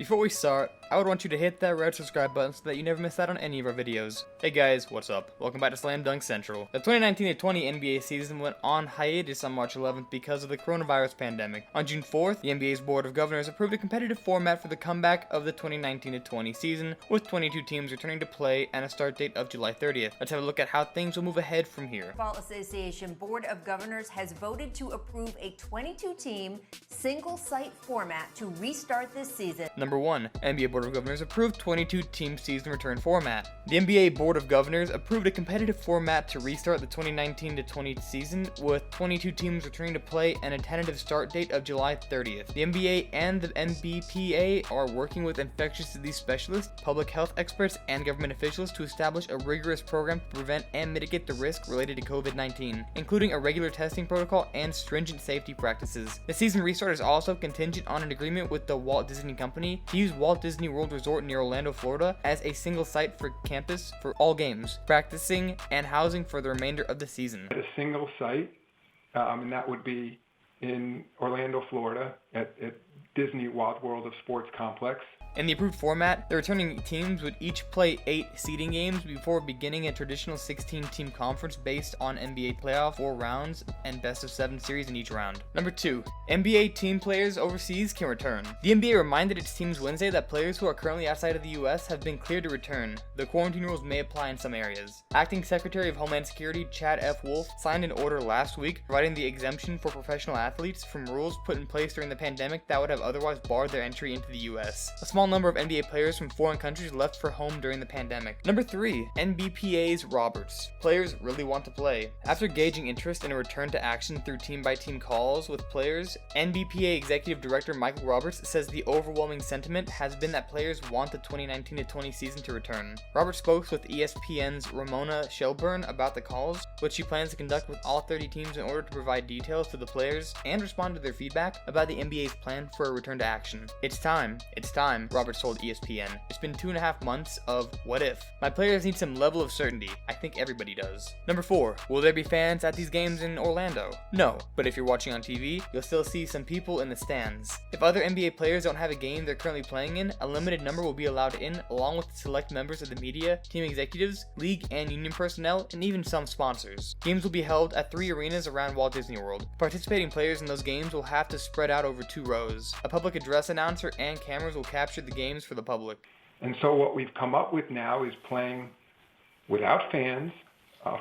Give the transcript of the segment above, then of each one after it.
Before we start, I would want you to hit that red subscribe button so that you never miss out on any of our videos. Hey guys, what's up? Welcome back to Slam Dunk Central. The 2019-20 NBA season went on hiatus on March 11th because of the coronavirus pandemic. On June 4th, the NBA's Board of Governors approved a competitive format for the comeback of the 2019-20 season, with 22 teams returning to play and a start date of July 30th. Let's have a look at how things will move ahead from here. Ball Association Board of Governors has voted to approve a 22-team, single-site format to restart this season. Number 1. NBA Board of Governors approved 22-team season return format. The NBA Board of Governors approved a competitive format to restart the 2019-20 season, with 22 teams returning to play and a tentative start date of July 30th. The NBA and the NBPA are working with infectious disease specialists, public health experts, and government officials to establish a rigorous program to prevent and mitigate the risk related to COVID-19, including a regular testing protocol and stringent safety practices. The season restart is also contingent on an agreement with the Walt Disney Company to use Walt Disney World Resort near Orlando, Florida as a single site for campus for all games, practicing, and housing for the remainder of the season. At a single site, and that would be in Orlando, Florida at Disney World of Sports Complex. In the approved format, the returning teams would each play 8 seeding games before beginning a traditional 16-team conference based on NBA playoff 4 rounds and best-of-7 series in each round. Number 2. NBA team players overseas can return. The NBA reminded its teams Wednesday that players who are currently outside of the U.S. have been cleared to return. The quarantine rules may apply in some areas. Acting Secretary of Homeland Security Chad F. Wolf signed an order last week providing the exemption for professional athletes from rules put in place during the pandemic that would have otherwise barred their entry into the U.S. A small number of NBA players from foreign countries left for home during the pandemic. Number 3. NBPA's Roberts. Players really want to play. After gauging interest in a return to action through team-by-team calls with players, NBPA Executive Director Michael Roberts says the overwhelming sentiment has been that players want the 2019-20 season to return. Roberts spoke with ESPN's Ramona Shelburne about the calls, which she plans to conduct with all 30 teams in order to provide details to the players and respond to their feedback about the NBA's plan for a return to action. It's time, Roberts told ESPN. It's been 2.5 months of what if. My players need some level of certainty. I think everybody does. Number 4. Will there be fans at these games in Orlando? No, but if you're watching on TV, you'll still see some people in the stands. If other NBA players don't have a game they're currently playing in, a limited number will be allowed in, along with select members of the media, team executives, league and union personnel, and even some sponsors. Games will be held at 3 arenas around Walt Disney World. Participating players in those games will have to spread out over 2 rows. A public address announcer and cameras will capture the games for the public. And so what we've come up with now is playing without fans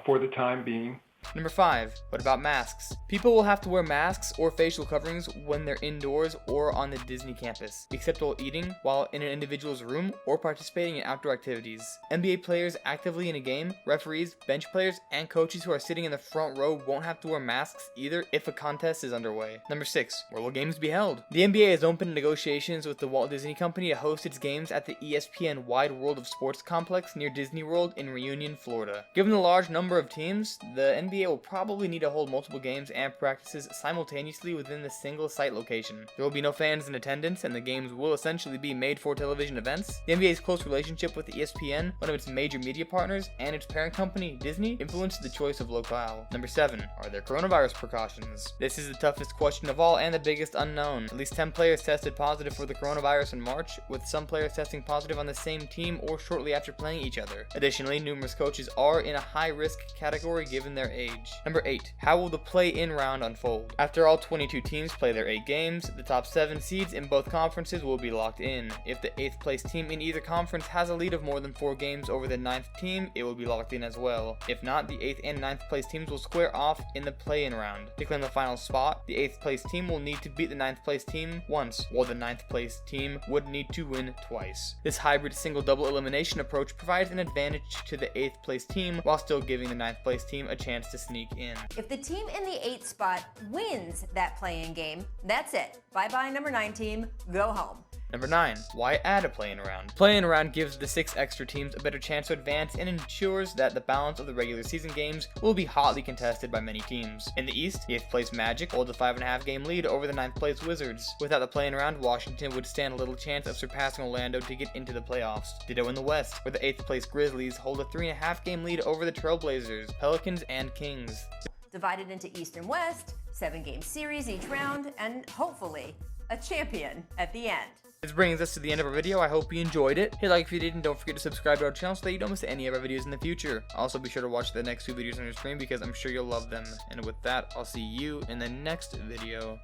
for the time being. Number 5. What about masks? People will have to wear masks or facial coverings when they're indoors or on the Disney campus, except while eating, while in an individual's room, or participating in outdoor activities. NBA players actively in a game, referees, bench players, and coaches who are sitting in the front row won't have to wear masks either if a contest is underway. Number 6. Where will games be held? The NBA has opened negotiations with the Walt Disney Company to host its games at the ESPN Wide World of Sports Complex near Disney World in Reunion, Florida. Given the large number of teams, the NBA will probably need to hold multiple games and practices simultaneously within the single site location. There will be no fans in attendance, and the games will essentially be made-for-television events. The NBA's close relationship with ESPN, one of its major media partners, and its parent company, Disney, influenced the choice of locale. Number 7. Are there coronavirus precautions? This is the toughest question of all and the biggest unknown. At least 10 players tested positive for the coronavirus in March, with some players testing positive on the same team or shortly after playing each other. Additionally, numerous coaches are in a high-risk category given their age. Number 8. How will the play-in round unfold? After all 22 teams play their 8 games, the top 7 seeds in both conferences will be locked in. If the 8th place team in either conference has a lead of more than 4 games over the 9th team, it will be locked in as well. If not, the 8th and 9th place teams will square off in the play-in round. To claim the final spot, the 8th place team will need to beat the 9th place team once, while the 9th place team would need to win twice. This hybrid single-double elimination approach provides an advantage to the 8th place team while still giving the 9th place team a chance to sneak in. If the team in the 8th spot wins that play-in game, that's it. Bye-bye, number 9 team. Go home. Number 9. Why add a play-in round? Play-in round gives the 6 extra teams a better chance to advance and ensures that the balance of the regular season games will be hotly contested by many teams. In the East, the 8th place Magic holds a 5.5 game lead over the 9th place Wizards. Without the play-in round, Washington would stand a little chance of surpassing Orlando to get into the playoffs. Ditto in the West, where the 8th place Grizzlies hold a 3.5 game lead over the Trailblazers, Pelicans, and Kings. Divided into East and West, 7-game series each round, and hopefully a champion at the end. This brings us to the end of our video. I hope you enjoyed it. Hit like if you did, and don't forget to subscribe to our channel so that you don't miss any of our videos in the future. Also, be sure to watch the next 2 videos on your screen because I'm sure you'll love them. And with that, I'll see you in the next video.